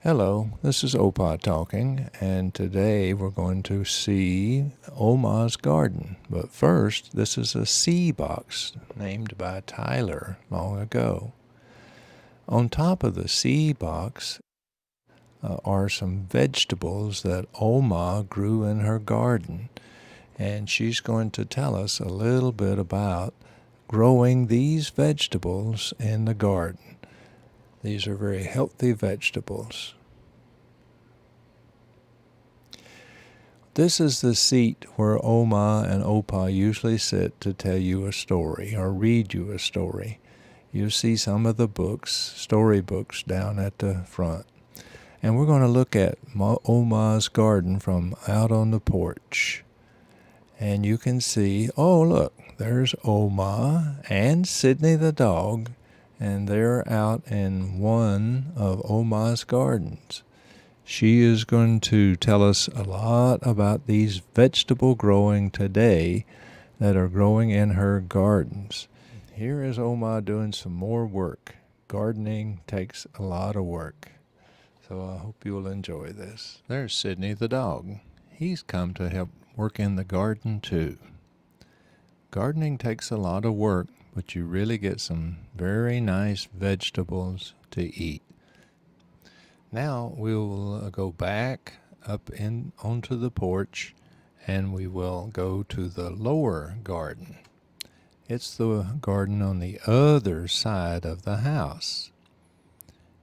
Hello, this is Opa talking, and today we're going to see Oma's garden. But first, this is a seed box named by Tyler long ago. On top of the seed box are some vegetables that Oma grew in her garden, and she's going to tell us a little bit about growing these vegetables in the garden. These are very healthy vegetables. This is the seat where Oma and Opa usually sit to tell you a story or read you a story. You see some of the books, story books, down at the front. And we're going to look at Oma's garden from out on the porch. And you can see, oh look, there's Oma and Sydney the dog, and they're out in one of Oma's gardens. She is going to tell us a lot about these vegetable growing today that are growing in her gardens. Here is Oma doing some more work. Gardening takes a lot of work. So I hope you'll enjoy this. There's Sydney the dog. He's come to help work in the garden too. Gardening takes a lot of work, but you really get some very nice vegetables to eat. Now we'll go back up onto the porch, and we will go to the lower garden. It's the garden on the other side of the house.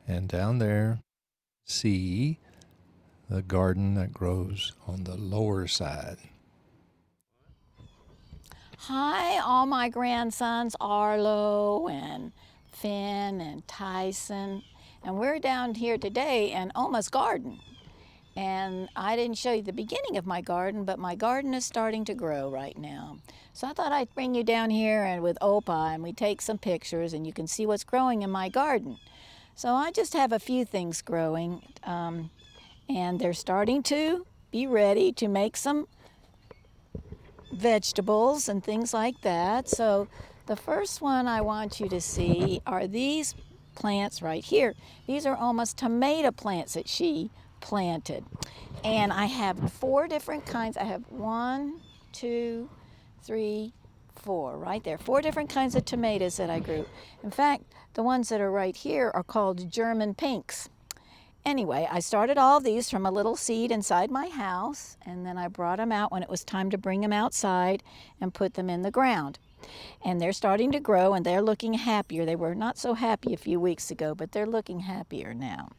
And down there, see the garden that grows on the lower side. Hi, all my grandsons, Arlo and Finn and Tyson. And we're down here today in Oma's garden. And I didn't show you the beginning of my garden, but my garden is starting to grow right now. So I thought I'd bring you down here and with Opa, and we take some pictures and you can see what's growing in my garden. So I just have a few things growing, and they're starting to be ready to make some vegetables and things like that. So the first one I want you to see are these plants right here. These are almost tomato plants that she planted. And I have 4 different kinds. I have 1, 2, 3, 4 right there. 4 different kinds of tomatoes that I grew. In fact, the ones that are right here are called German pinks. Anyway, I started all these from a little seed inside my house, and then I brought them out when it was time to bring them outside and put them in the ground. And they're starting to grow, and they're looking happier. They were not so happy a few weeks ago, but they're looking happier now.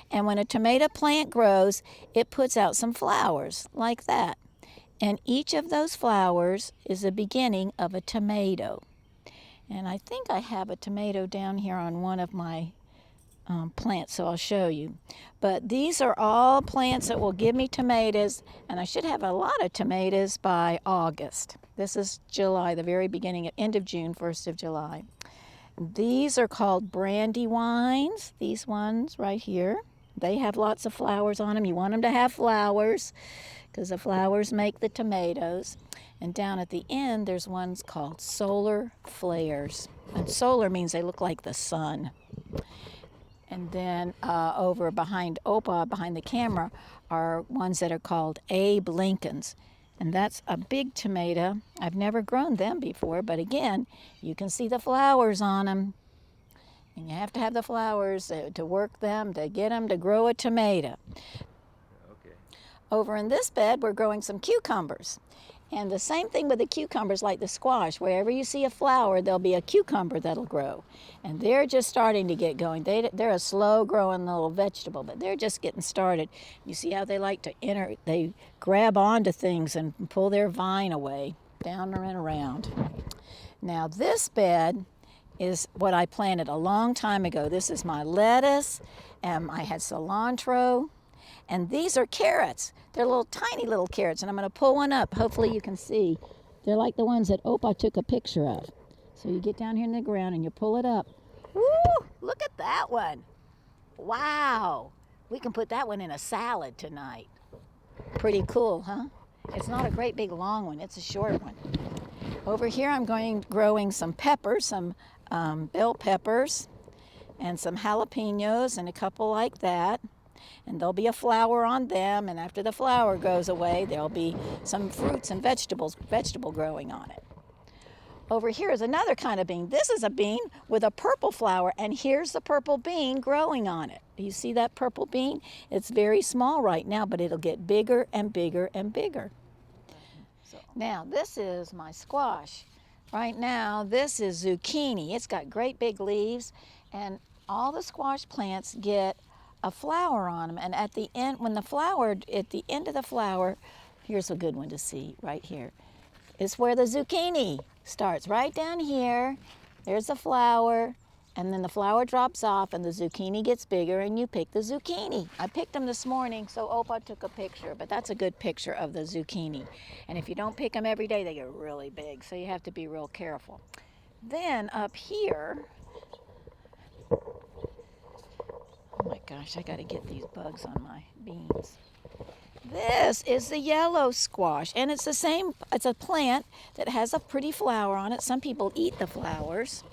And when a tomato plant grows, it puts out some flowers like that. And each of those flowers is the beginning of a tomato. And I think I have a tomato down here on one of my plants, so I'll show you. But these are all plants that will give me tomatoes, and I should have a lot of tomatoes by August. This is July, the very beginning, end of June, 1st of July. These are called brandywines, these ones right here. They have lots of flowers on them. You want them to have flowers because the flowers make the tomatoes. And down at the end, there's ones called solar flares. And solar means they look like the sun. And then over behind Opa, behind the camera, are ones that are called Abe Lincolns. And that's a big tomato. I've never grown them before, but again, you can see the flowers on them. And you have to have the flowers to work them, to get them to grow a tomato. Okay. Over in this bed, we're growing some cucumbers. And the same thing with the cucumbers, like the squash. Wherever you see a flower, there'll be a cucumber that'll grow. And they're just starting to get going. They're a slow-growing little vegetable, but they're just getting started. You see how they like to they grab onto things and pull their vine away, down and around. Now, this bed is what I planted a long time ago. This is my lettuce, and I had cilantro. And these are carrots. They're little tiny little carrots, and I'm going to pull one up. Hopefully you can see. They're like the ones that Opa took a picture of. So you get down here in the ground and you pull it up. Woo! Look at that one. Wow. We can put that one in a salad tonight. Pretty cool, huh? It's not a great big long one. It's a short one. Over here I'm growing some peppers, some bell peppers, and some jalapenos and a couple like that. and there'll be a flower on them, and after the flower goes away, there'll be some fruits and vegetable growing on it. Over here is another kind of bean. This is a bean with a purple flower, and here's the purple bean growing on it. Do you see that purple bean? It's very small right now, but it'll get bigger and bigger and bigger. Now, this is my squash. Right now, this is zucchini. It's got great big leaves, and all the squash plants get a flower on them. And at the end, at the end of the flower, here's a good one to see right here. It's where the zucchini starts, right down here. There's the flower, and then the flower drops off and the zucchini gets bigger and you pick the zucchini. I picked them this morning, so Opa took a picture, but that's a good picture of the zucchini. And if you don't pick them every day, they get really big, so you have to be real careful. Then up here, oh my gosh, I gotta get these bugs on my beans. This is the yellow squash, and it's the same. It's a plant that has a pretty flower on it. Some people eat the flowers,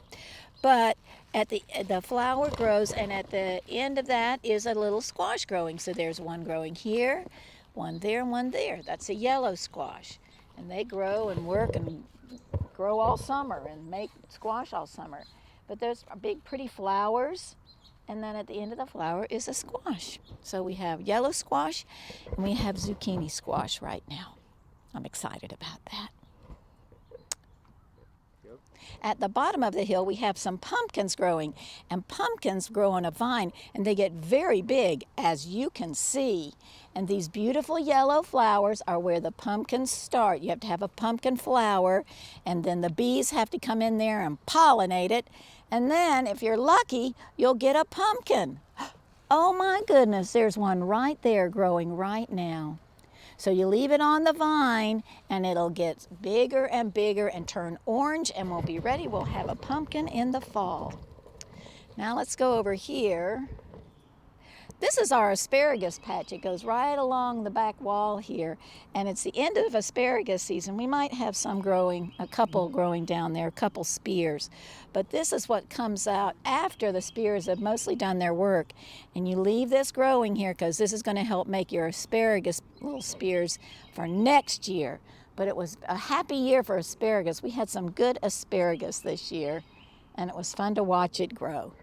but at the flower grows, and at the end of that is a little squash growing. So there's one growing here, one there, and one there. That's a yellow squash, and they grow and work and grow all summer and make squash all summer. But there's big, pretty flowers. And then at the end of the flower is a squash. So we have yellow squash and we have zucchini squash right now. I'm excited about that. Yep. At the bottom of the hill, we have some pumpkins growing. And pumpkins grow on a vine, and they get very big, as you can see. And these beautiful yellow flowers are where the pumpkins start. You have to have a pumpkin flower, and then the bees have to come in there and pollinate it. And then, if you're lucky, you'll get a pumpkin. Oh my goodness, there's one right there growing right now. So you leave it on the vine, and it'll get bigger and bigger and turn orange, and we'll be ready. We'll have a pumpkin in the fall. Now let's go over here. This is our asparagus patch. It goes right along the back wall here, and it's the end of asparagus season. We might have some growing, a couple growing down there, a couple spears. But this is what comes out after the spears have mostly done their work. And you leave this growing here because this is going to help make your asparagus little spears for next year. But it was a happy year for asparagus. We had some good asparagus this year, and it was fun to watch it grow.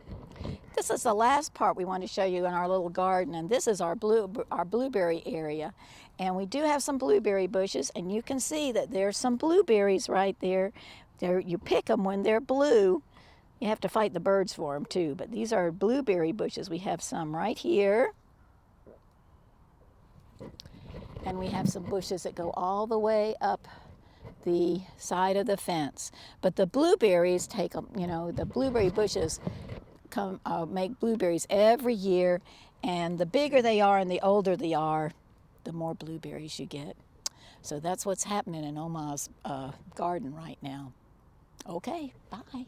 This is the last part we want to show you in our little garden, and this is our blueberry area. And we do have some blueberry bushes, and you can see that there's some blueberries right there. You pick them when they're blue. You have to fight the birds for them too, but these are blueberry bushes. We have some right here. And we have some bushes that go all the way up the side of the fence. But the blueberries take them, the blueberry bushes make blueberries every year, and the bigger they are and the older they are, the more blueberries you get. So that's what's happening in Oma's garden right now. Okay, bye.